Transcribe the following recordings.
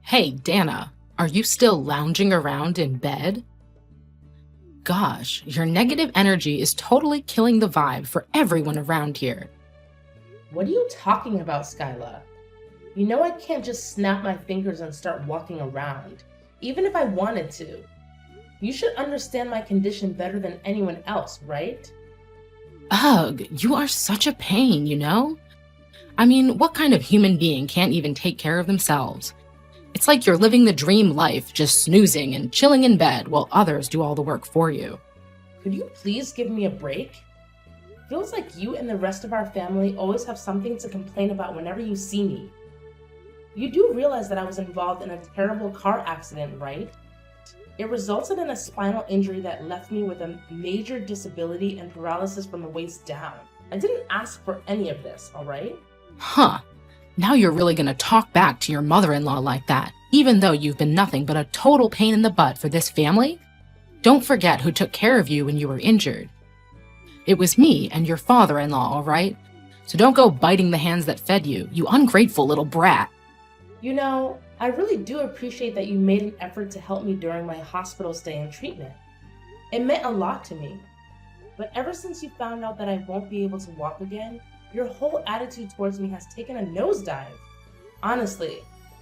Hey, Dana, are you still lounging around in bed? Gosh, your negative energy is totally killing the vibe for everyone around here. What are you talking about, Skyla? You know I can't just snap my fingers and start walking around, even if I wanted to. You should understand my condition better than anyone else, right? Ugh, you are such a pain, you know? I mean, what kind of human being can't even take care of themselves? It's like you're living the dream life, just snoozing and chilling in bed while others do all the work for you. Could you please give me a break? Feels like you and the rest of our family always have something to complain about whenever you see me. You do realize that I was involved in a terrible car accident, right? It resulted in a spinal injury that left me with a major disability and paralysis from the waist down. I didn't ask for any of this, alright? Huh. Now you're really gonna talk back to your mother-in-law like that, even though you've been nothing but a total pain in the butt for this family? Don't forget who took care of you when you were injured. It was me and your father-in-law, all right? So don't go biting the hands that fed you, you ungrateful little brat. You know, I really do appreciate that you made an effort to help me during my hospital stay and treatment. It meant a lot to me. But ever since you found out that I won't be able to walk again, your whole attitude towards me has taken a nosedive. Honestly,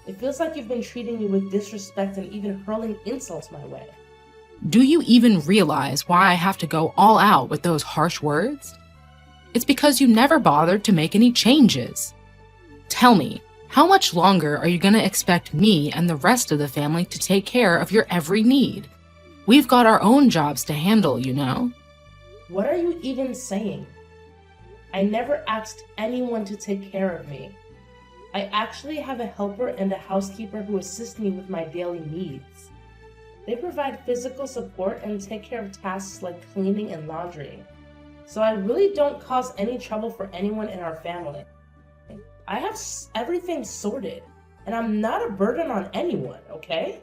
it feels like you've been treating me with disrespect and even hurling insults my way. Do you even realize why I have to go all out with those harsh words? It's because you never bothered to make any changes. Tell me, how much longer are you going to expect me and the rest of the family to take care of your every need? We've got our own jobs to handle, you know? What are you even saying? I never asked anyone to take care of me. I actually have a helper and a housekeeper who assist me with my daily needs. They provide physical support and take care of tasks like cleaning and laundry. So I really don't cause any trouble for anyone in our family. I have everything sorted, and I'm not a burden on anyone, okay?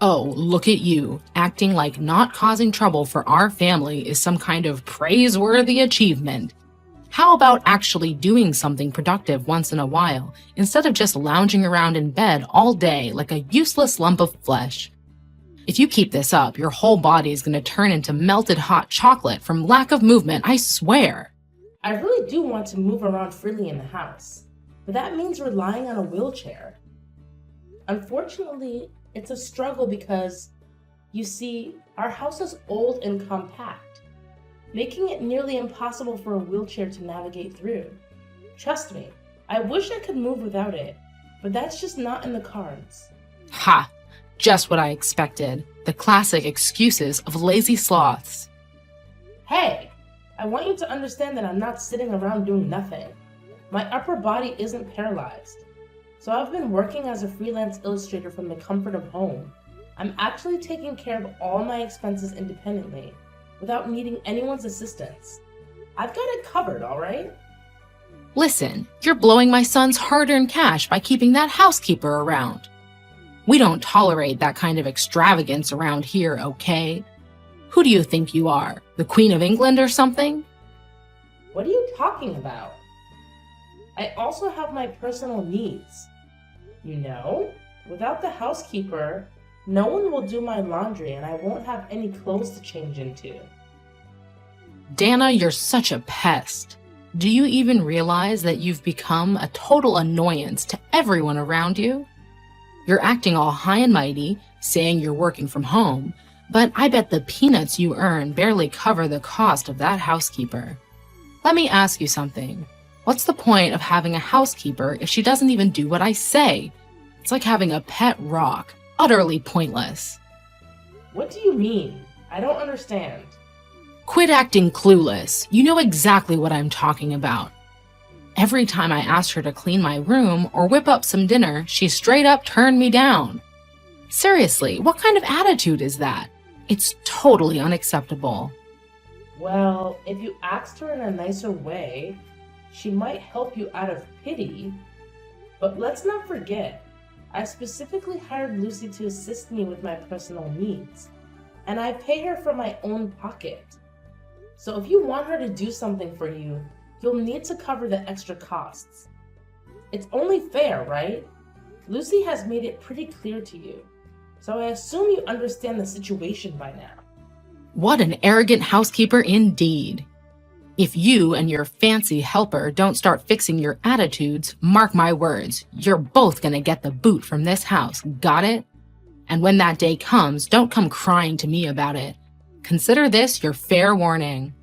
Oh, look at you, acting like not causing trouble for our family is some kind of praiseworthy achievement. How about actually doing something productive once in a while, instead of just lounging around in bed all day like a useless lump of flesh? If you keep this up, your whole body is going to turn into melted hot chocolate from lack of movement, I swear. I really do want to move around freely in the house, but that means relying on a wheelchair. Unfortunately, it's a struggle because, you see, our house is old and compact, making it nearly impossible for a wheelchair to navigate through. Trust me, I wish I could move without it, but that's just not in the cards. Ha! Just what I expected. The classic excuses of lazy sloths. Hey, I want you to understand that I'm not sitting around doing nothing. My upper body isn't paralyzed. So I've been working as a freelance illustrator from the comfort of home. I'm actually taking care of all my expenses independently, without needing anyone's assistance. I've got it covered, alright? Listen, you're blowing my son's hard-earned cash by keeping that housekeeper around. We don't tolerate that kind of extravagance around here, okay? Who do you think you are, the Queen of England or something? What are you talking about? I also have my personal needs. You know, without the housekeeper, no one will do my laundry and I won't have any clothes to change into. Dana, you're such a pest. Do you even realize that you've become a total annoyance to everyone around you? You're acting all high and mighty, saying you're working from home, but I bet the peanuts you earn barely cover the cost of that housekeeper. Let me ask you something. What's the point of having a housekeeper if she doesn't even do what I say? It's like having a pet rock. Utterly pointless. What do you mean? I don't understand. Quit acting clueless. You know exactly what I'm talking about. Every time I asked her to clean my room or whip up some dinner, she straight up turned me down. Seriously, what kind of attitude is that? It's totally unacceptable. Well, if you asked her in a nicer way, she might help you out of pity. But let's not forget, I specifically hired Lucy to assist me with my personal needs, and I pay her from my own pocket. So if you want her to do something for you, you'll need to cover the extra costs. It's only fair, right? Lucy has made it pretty clear to you, so I assume you understand the situation by now. What an arrogant housekeeper indeed. If you and your fancy helper don't start fixing your attitudes, mark my words, you're both gonna get the boot from this house, got it? And when that day comes, don't come crying to me about it. Consider this your fair warning.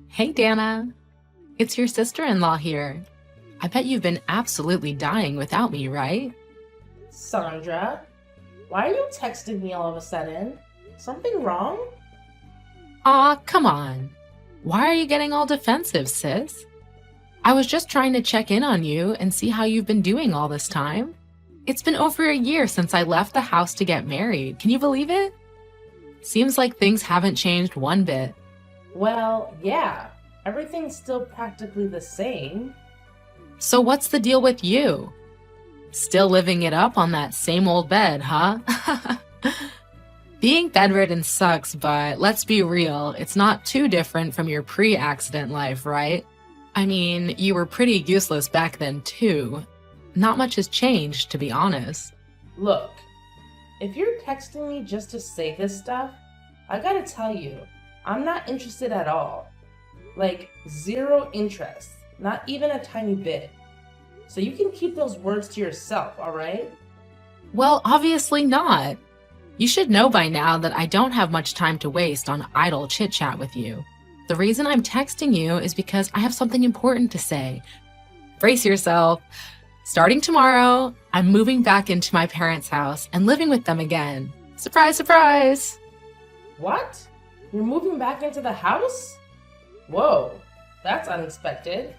Hey, Dana. It's your sister-in-law here. I bet you've been absolutely dying without me, right? Sandra, why are you texting me all of a sudden? Something wrong? Aw, come on. Why are you getting all defensive, sis? I was just trying to check in on you and see how you've been doing all this time. It's been over a year since I left the house to get married. Can you believe it? Seems like things haven't changed one bit. Well, yeah. Everything's still practically the same. So what's the deal with you? Still living it up on that same old bed, huh? Being bedridden sucks, but let's be real, it's not too different from your pre-accident life, right? I mean, you were pretty useless back then too. Not much has changed, to be honest. Look, if you're texting me just to say this stuff, I gotta tell you, I'm not interested at all. Like, zero interest. Not even a tiny bit. So you can keep those words to yourself, alright? Well, obviously not. You should know by now that I don't have much time to waste on idle chit-chat with you. The reason I'm texting you is because I have something important to say. Brace yourself. Starting tomorrow, I'm moving back into my parents' house and living with them again. Surprise, surprise! What? You're moving back into the house? Whoa, that's unexpected.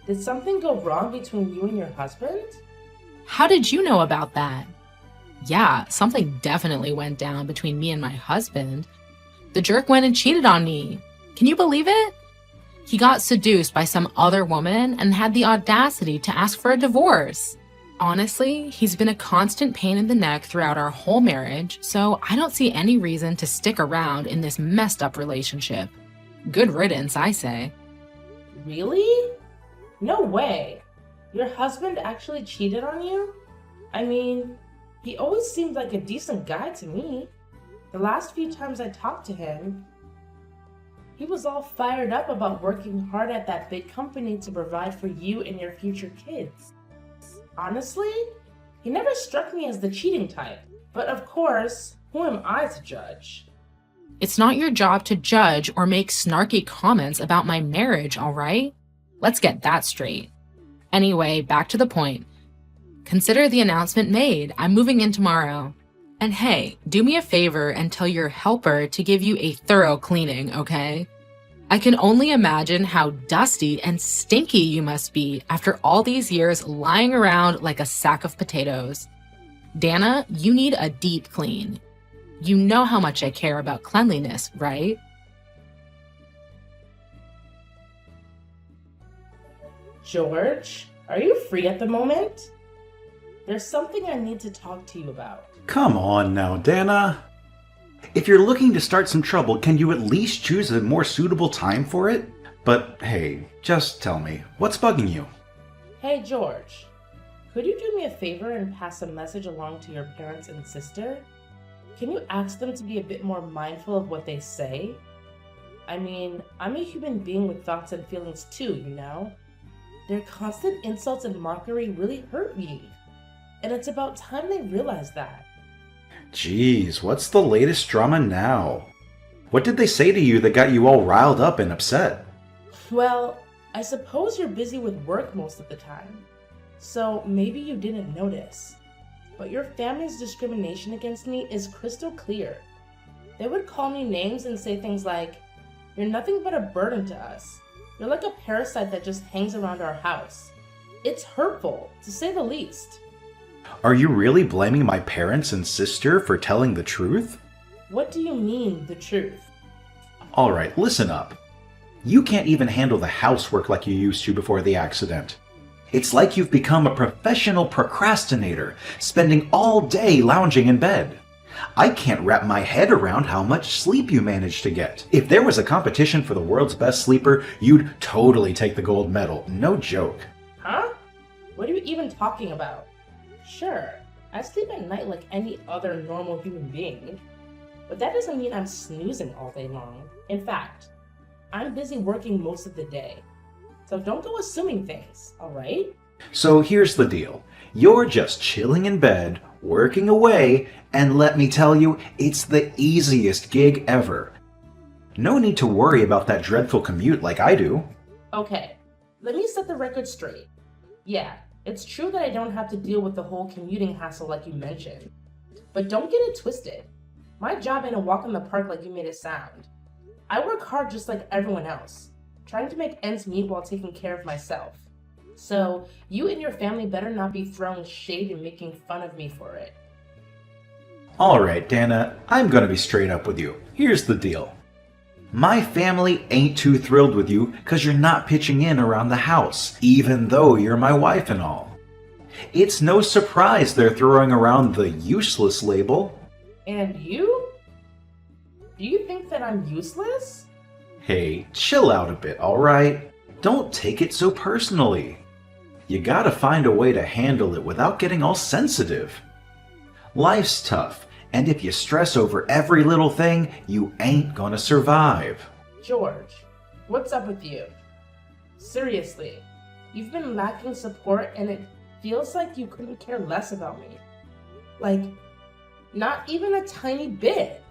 Did something go wrong between you and your husband? How did you know about that? Yeah, something definitely went down between me and my husband. The jerk went and cheated on me. Can you believe it? He got seduced by some other woman and had the audacity to ask for a divorce. Honestly, he's been a constant pain in the neck throughout our whole marriage, so I don't see any reason to stick around in this messed up relationship. Good riddance, I say. Really? No way. Your husband actually cheated on you? I mean, he always seemed like a decent guy to me. The last few times I talked to him, he was all fired up about working hard at that big company to provide for you and your future kids. Honestly, he never struck me as the cheating type. But of course, who am I to judge? It's not your job to judge or make snarky comments about my marriage, all right? Let's get that straight. Anyway, back to the point. Consider the announcement made. I'm moving in tomorrow. And hey, do me a favor and tell your helper to give you a thorough cleaning, okay? I can only imagine how dusty and stinky you must be after all these years lying around like a sack of potatoes. Dana, you need a deep clean. You know how much I care about cleanliness, right? George, are you free at the moment? There's something I need to talk to you about. Come on now, Dana. If you're looking to start some trouble, can you at least choose a more suitable time for it? But hey, just tell me, what's bugging you? Hey, George, could you do me a favor and pass a message along to your parents and sister? Can you ask them to be a bit more mindful of what they say? I mean, I'm a human being with thoughts and feelings too, you know? Their constant insults and mockery really hurt me. And it's about time they realize that. Jeez, what's the latest drama now? What did they say to you that got you all riled up and upset? Well, I suppose you're busy with work most of the time, so maybe you didn't notice. But your family's discrimination against me is crystal clear. They would call me names and say things like, "You're nothing but a burden to us. You're like a parasite that just hangs around our house." It's hurtful, to say the least. Are you really blaming my parents and sister for telling the truth? What do you mean, the truth? Alright, listen up. You can't even handle the housework like you used to before the accident. It's like you've become a professional procrastinator, spending all day lounging in bed. I can't wrap my head around how much sleep you manage to get. If there was a competition for the world's best sleeper, you'd totally take the gold medal. No joke. Huh? What are you even talking about? Sure, I sleep at night like any other normal human being, but that doesn't mean I'm snoozing all day long. In fact, I'm busy working most of the day. So don't go assuming things, alright? So here's the deal. You're just chilling in bed, working away, and let me tell you, it's the easiest gig ever. No need to worry about that dreadful commute like I do. Okay, let me set the record straight. Yeah, it's true that I don't have to deal with the whole commuting hassle like you mentioned. But don't get it twisted. My job ain't a walk in the park like you made it sound. I work hard just like everyone else, trying to make ends meet while taking care of myself. So, you and your family better not be throwing shade and making fun of me for it. Alright, Dana, I'm gonna be straight up with you. Here's the deal. My family ain't too thrilled with you because you're not pitching in around the house, even though you're my wife and all. It's no surprise they're throwing around the useless label. And you? Do you think that I'm useless? Hey, chill out a bit, alright? Don't take it so personally. You gotta find a way to handle it without getting all sensitive. Life's tough, and if you stress over every little thing, you ain't gonna survive. George, what's up with you? Seriously, you've been lacking support and it feels like you couldn't care less about me. Like, not even a tiny bit.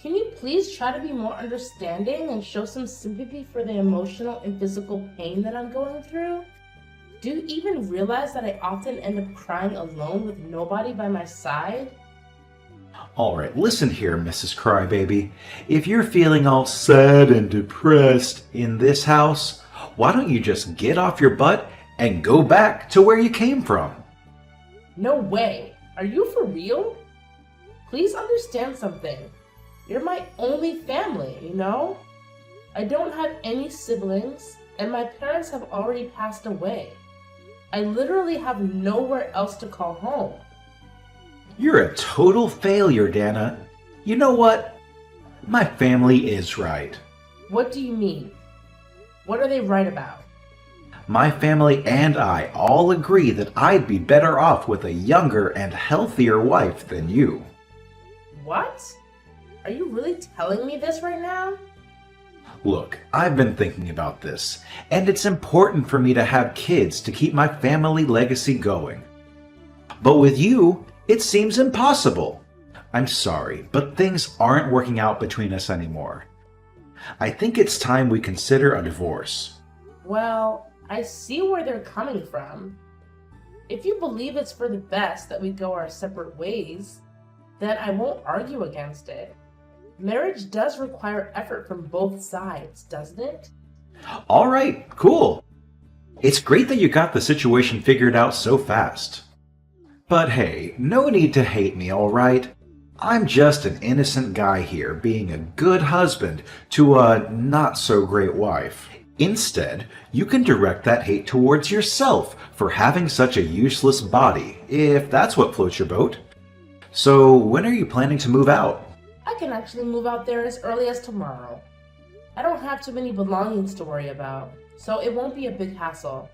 Can you please try to be more understanding and show some sympathy for the emotional and physical pain that I'm going through? Do you even realize that I often end up crying alone with nobody by my side? Alright, listen here, Mrs. Crybaby. If you're feeling all sad and depressed in this house, why don't you just get off your butt and go back to where you came from? No way. Are you for real? Please understand something. You're my only family, you know? I don't have any siblings, and my parents have already passed away. I literally have nowhere else to call home. You're a total failure, Dana. You know what? My family is right. What do you mean? What are they right about? My family and I all agree that I'd be better off with a younger and healthier wife than you. What? Are you really telling me this right now? Look, I've been thinking about this, and it's important for me to have kids to keep my family legacy going. But with you, it seems impossible. I'm sorry, but things aren't working out between us anymore. I think it's time we consider a divorce. Well, I see where they're coming from. If you believe it's for the best that we go our separate ways, then I won't argue against it. Marriage does require effort from both sides, doesn't it? All right, cool. It's great that you got the situation figured out so fast. But hey, no need to hate me, all right? I'm just an innocent guy here being a good husband to a not-so-great wife. Instead, you can direct that hate towards yourself for having such a useless body, if that's what floats your boat. So, when are you planning to move out? I can actually move out there as early as tomorrow. I don't have too many belongings to worry about, so it won't be a big hassle.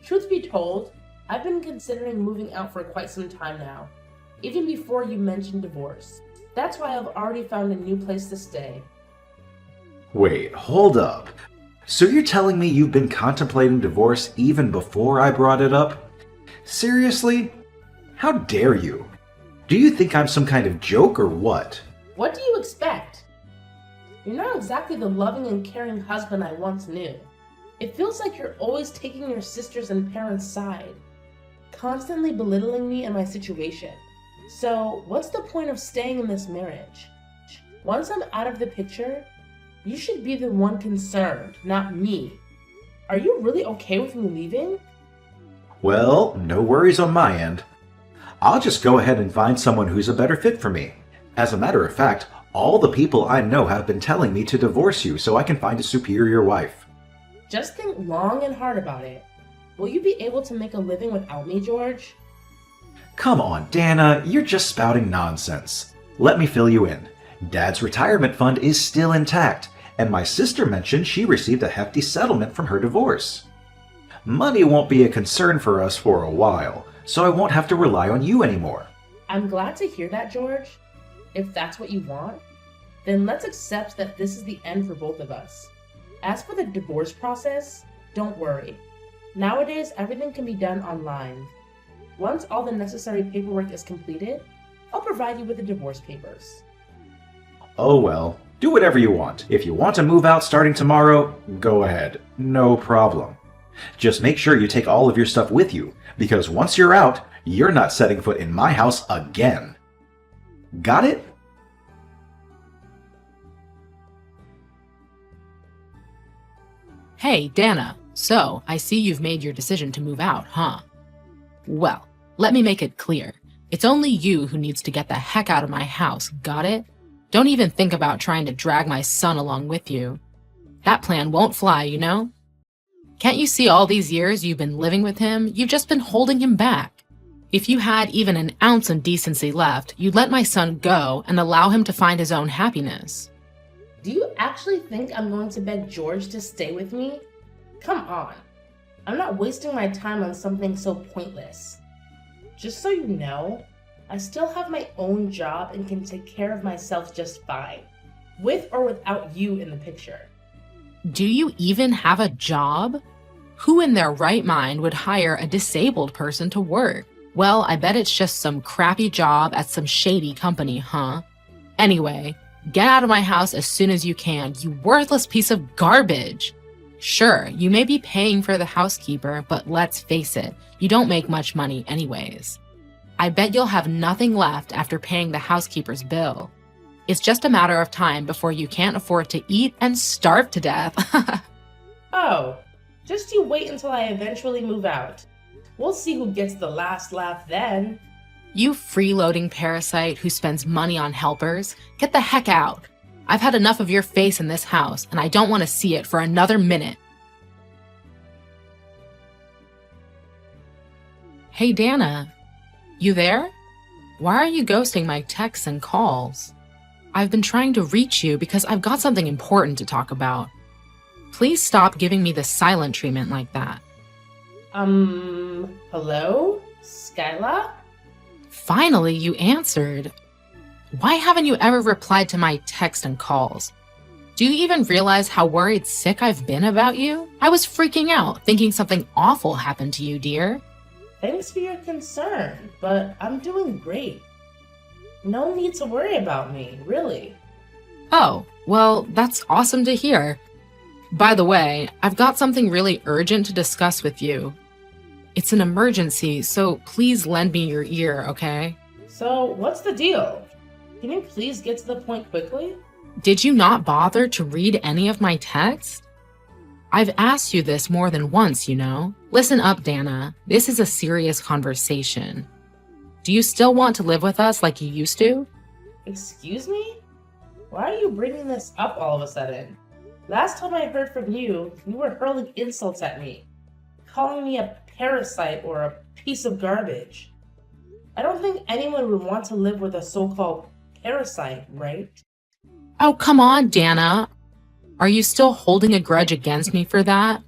Truth be told, I've been considering moving out for quite some time now, even before you mentioned divorce. That's why I've already found a new place to stay. Wait, hold up. So you're telling me you've been contemplating divorce even before I brought it up? Seriously? How dare you? Do you think I'm some kind of joke or what? What do you expect? You're not exactly the loving and caring husband I once knew. It feels like you're always taking your sisters and parents' side, constantly belittling me and my situation. So, what's the point of staying in this marriage? Once I'm out of the picture, you should be the one concerned, not me. Are you really okay with me leaving? Well, no worries on my end. I'll just go ahead and find someone who's a better fit for me. As a matter of fact, all the people I know have been telling me to divorce you so I can find a superior wife. Just think long and hard about it. Will you be able to make a living without me, George? Come on, Dana, you're just spouting nonsense. Let me fill you in. Dad's retirement fund is still intact, and my sister mentioned she received a hefty settlement from her divorce. Money won't be a concern for us for a while, so I won't have to rely on you anymore. I'm glad to hear that, George. If that's what you want, then let's accept that this is the end for both of us. As for the divorce process, don't worry. Nowadays, everything can be done online. Once all the necessary paperwork is completed, I'll provide you with the divorce papers. Oh well, do whatever you want. If you want to move out starting tomorrow, go ahead. No problem. Just make sure you take all of your stuff with you, because once you're out, you're not setting foot in my house again. Got it? Hey, Dana, so I see you've made your decision to move out, huh? Well, let me make it clear. It's only you who needs to get the heck out of my house, got it? Don't even think about trying to drag my son along with you. That plan won't fly, you know? Can't you see all these years you've been living with him? You've just been holding him back. If you had even an ounce of decency left, you'd let my son go and allow him to find his own happiness. Do you actually think I'm going to beg George to stay with me? Come on. I'm not wasting my time on something so pointless. Just so you know, I still have my own job and can take care of myself just fine, with or without you in the picture. Do you even have a job? Who in their right mind would hire a disabled person to work? Well, I bet it's just some crappy job at some shady company, huh? Anyway, get out of my house as soon as you can, you worthless piece of garbage. Sure, you may be paying for the housekeeper, but let's face it, you don't make much money anyways. I bet you'll have nothing left after paying the housekeeper's bill. It's just a matter of time before you can't afford to eat and starve to death. Oh, just you wait until I eventually move out. We'll see who gets the last laugh then. You freeloading parasite who spends money on helpers, get the heck out. I've had enough of your face in this house, and I don't want to see it for another minute. Hey, Dana, you there? Why are you ghosting my texts and calls? I've been trying to reach you because I've got something important to talk about. Please stop giving me the silent treatment like that. Hello? Skyla? Finally, you answered. Why haven't you ever replied to my text and calls? Do you even realize how worried sick I've been about you? I was freaking out, thinking something awful happened to you, dear. Thanks for your concern, but I'm doing great. No need to worry about me, really. Oh, well, that's awesome to hear. By the way, I've got something really urgent to discuss with you. It's an emergency, so please lend me your ear, okay? So, what's the deal? Can you please get to the point quickly? Did you not bother to read any of my text? I've asked you this more than once, you know. Listen up, Dana. This is a serious conversation. Do you still want to live with us like you used to? Excuse me? Why are you bringing this up all of a sudden? Last time I heard from you, you were hurling insults at me, calling me a parasite or a piece of garbage. I don't think anyone would want to live with a so-called parasite, right? Oh, come on, Dana. Are you still holding a grudge against me for that?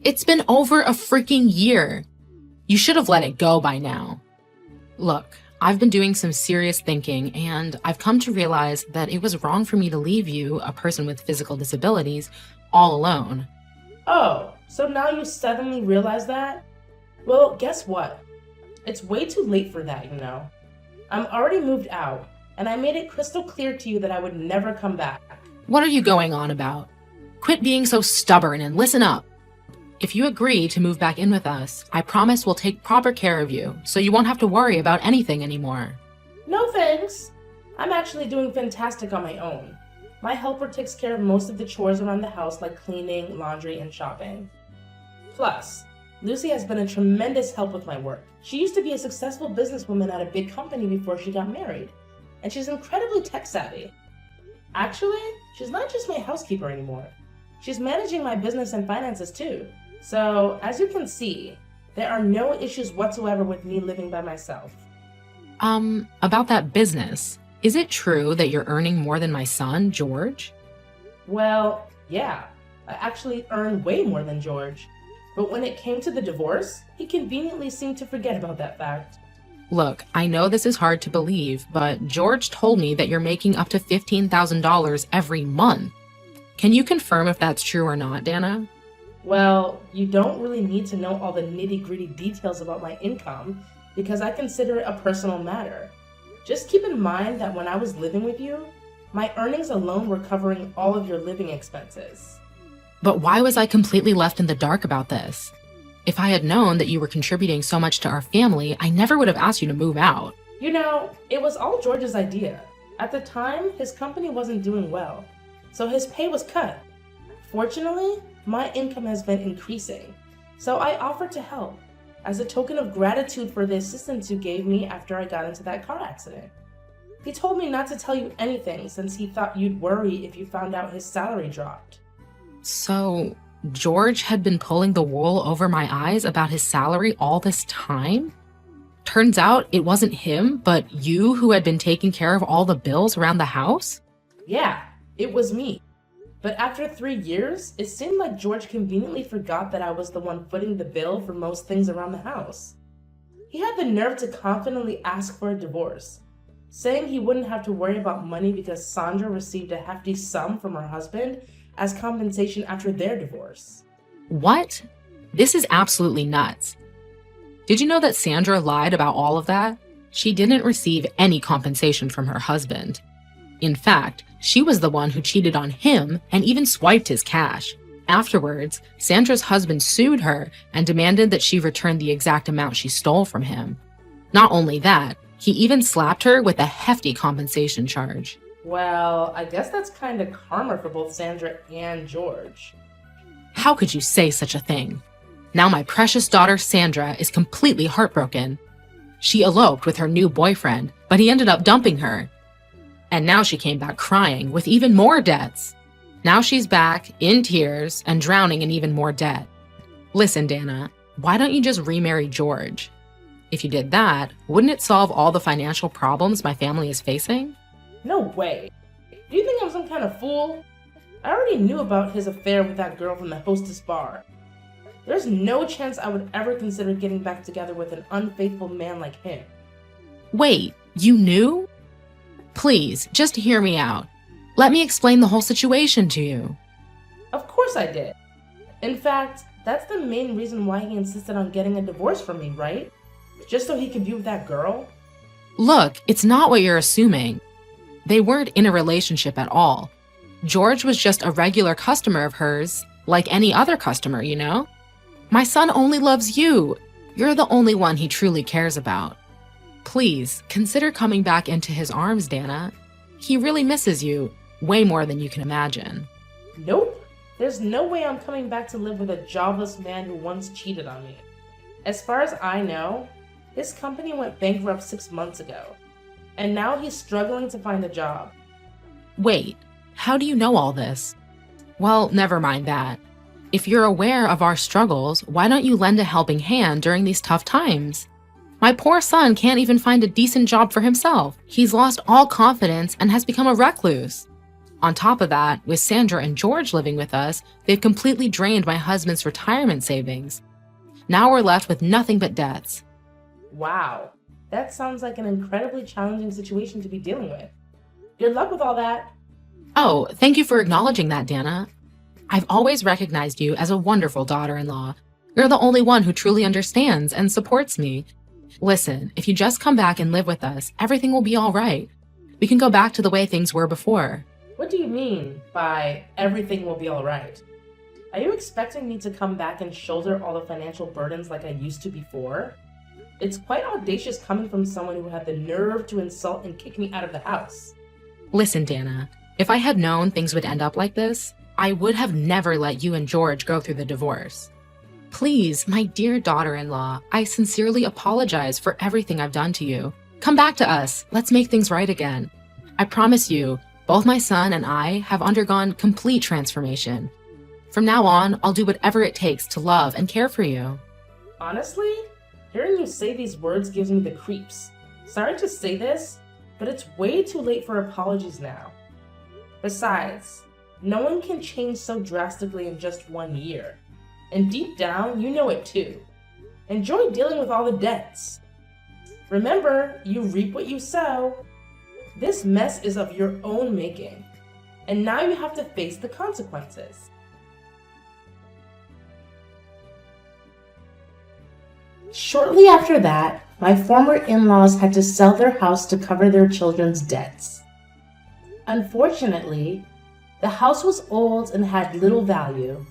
It's been over a freaking year. You should have let it go by now. Look, I've been doing some serious thinking, and I've come to realize that it was wrong for me to leave you, a person with physical disabilities, all alone. Oh, so now you suddenly realize that? Well, guess what? It's way too late for that, you know. I'm already moved out, and I made it crystal clear to you that I would never come back. What are you going on about? Quit being so stubborn and listen up. If you agree to move back in with us, I promise we'll take proper care of you, so you won't have to worry about anything anymore. No thanks. I'm actually doing fantastic on my own. My helper takes care of most of the chores around the house like cleaning, laundry, and shopping. Plus, Lucy has been a tremendous help with my work. She used to be a successful businesswoman at a big company before she got married, and she's incredibly tech savvy. Actually, she's not just my housekeeper anymore. She's managing my business and finances too. So, as you can see, there are no issues whatsoever with me living by myself. About that business. Is it true that you're earning more than my son, George? Well, yeah, I actually earned way more than George. But when it came to the divorce, he conveniently seemed to forget about that fact. Look, I know this is hard to believe, but George told me that you're making up to $15,000 every month. Can you confirm if that's true or not, Dana? Well, you don't really need to know all the nitty-gritty details about my income because I consider it a personal matter. Just keep in mind that when I was living with you, my earnings alone were covering all of your living expenses. But why was I completely left in the dark about this? If I had known that you were contributing so much to our family, I never would have asked you to move out. You know, it was all George's idea. At the time, his company wasn't doing well, so his pay was cut. Fortunately, my income has been increasing, so I offered to help as a token of gratitude for the assistance you gave me after I got into that car accident. He told me not to tell you anything since he thought you'd worry if you found out his salary dropped. So, George had been pulling the wool over my eyes about his salary all this time? Turns out it wasn't him, but you who had been taking care of all the bills around the house? Yeah, it was me. But after 3 years, it seemed like George conveniently forgot that I was the one footing the bill for most things around the house. He had the nerve to confidently ask for a divorce, saying he wouldn't have to worry about money because Sandra received a hefty sum from her husband as compensation after their divorce. What? This is absolutely nuts. Did you know that Sandra lied about all of that? She didn't receive any compensation from her husband. In fact, she was the one who cheated on him and even swiped his cash. Afterwards, Sandra's husband sued her and demanded that she return the exact amount she stole from him. Not only that, he even slapped her with a hefty compensation charge. Well, I guess that's kind of karma for both Sandra and George. How could you say such a thing? Now my precious daughter Sandra is completely heartbroken. She eloped with her new boyfriend, but he ended up dumping her. And now she came back crying with even more debts. Now she's back in tears and drowning in even more debt. Listen, Dana, why don't you just remarry George? If you did that, wouldn't it solve all the financial problems my family is facing? No way. Do you think I'm some kind of fool? I already knew about his affair with that girl from the hostess bar. There's no chance I would ever consider getting back together with an unfaithful man like him. Wait, you knew? Please, just hear me out. Let me explain the whole situation to you. Of course I did. In fact, that's the main reason why he insisted on getting a divorce from me, right? Just so he could be with that girl? Look, it's not what you're assuming. They weren't in a relationship at all. George was just a regular customer of hers, like any other customer, you know? My son only loves you. You're the only one he truly cares about. Please, consider coming back into his arms, Dana. He really misses you, way more than you can imagine. Nope. There's no way I'm coming back to live with a jobless man who once cheated on me. As far as I know, his company went bankrupt 6 months ago, and now he's struggling to find a job. Wait, how do you know all this? Well, never mind that. If you're aware of our struggles, why don't you lend a helping hand during these tough times? My poor son can't even find a decent job for himself. He's lost all confidence and has become a recluse. On top of that, with Sandra and George living with us, they've completely drained my husband's retirement savings. Now we're left with nothing but debts. Wow, that sounds like an incredibly challenging situation to be dealing with. Good luck with all that. Oh, thank you for acknowledging that, Dana. I've always recognized you as a wonderful daughter-in-law. You're the only one who truly understands and supports me. Listen, if you just come back and live with us, everything will be all right. We can go back to the way things were before. What do you mean by everything will be all right? Are you expecting me to come back and shoulder all the financial burdens like I used to before? It's quite audacious coming from someone who had the nerve to insult and kick me out of the house. Listen, Dana, if I had known things would end up like this, I would have never let you and George go through the divorce. Please, my dear daughter-in-law, I sincerely apologize for everything I've done to you. Come back to us. Let's make things right again. I promise you, both my son and I have undergone complete transformation. From now on, I'll do whatever it takes to love and care for you. Honestly, hearing you say these words gives me the creeps. Sorry to say this, but it's way too late for apologies now. Besides, no one can change so drastically in just 1 year. And deep down, you know it too. Enjoy dealing with all the debts. Remember, you reap what you sow. This mess is of your own making, and now you have to face the consequences. Shortly after that, my former in-laws had to sell their house to cover their children's debts. Unfortunately, the house was old and had little value,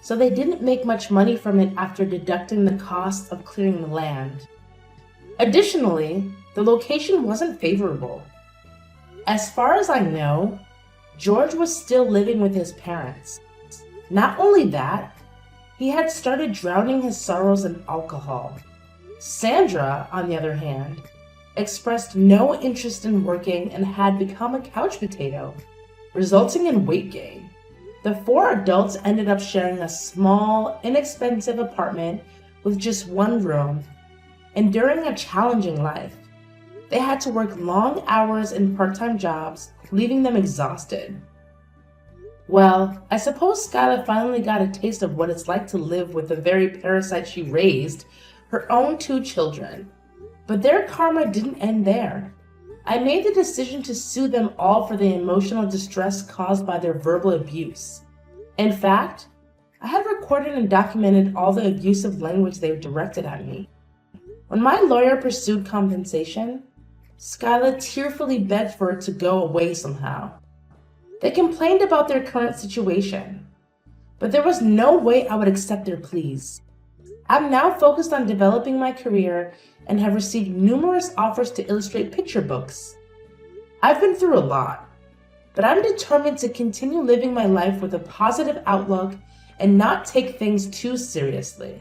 so they didn't make much money from it after deducting the cost of clearing the land. Additionally, the location wasn't favorable. As far as I know, George was still living with his parents. Not only that, he had started drowning his sorrows in alcohol. Sandra, on the other hand, expressed no interest in working and had become a couch potato, resulting in weight gain. The 4 adults ended up sharing a small, inexpensive apartment with just 1 room, enduring a challenging life. They had to work long hours in part-time jobs, leaving them exhausted. Well, I suppose Skyla finally got a taste of what it's like to live with the very parasite she raised, her own 2 children. But their karma didn't end there. I made the decision to sue them all for the emotional distress caused by their verbal abuse. In fact, I had recorded and documented all the abusive language they directed at me. When my lawyer pursued compensation, Skyla tearfully begged for it to go away somehow. They complained about their current situation, but there was no way I would accept their pleas. I'm now focused on developing my career and have received numerous offers to illustrate picture books. I've been through a lot, but I'm determined to continue living my life with a positive outlook and not take things too seriously.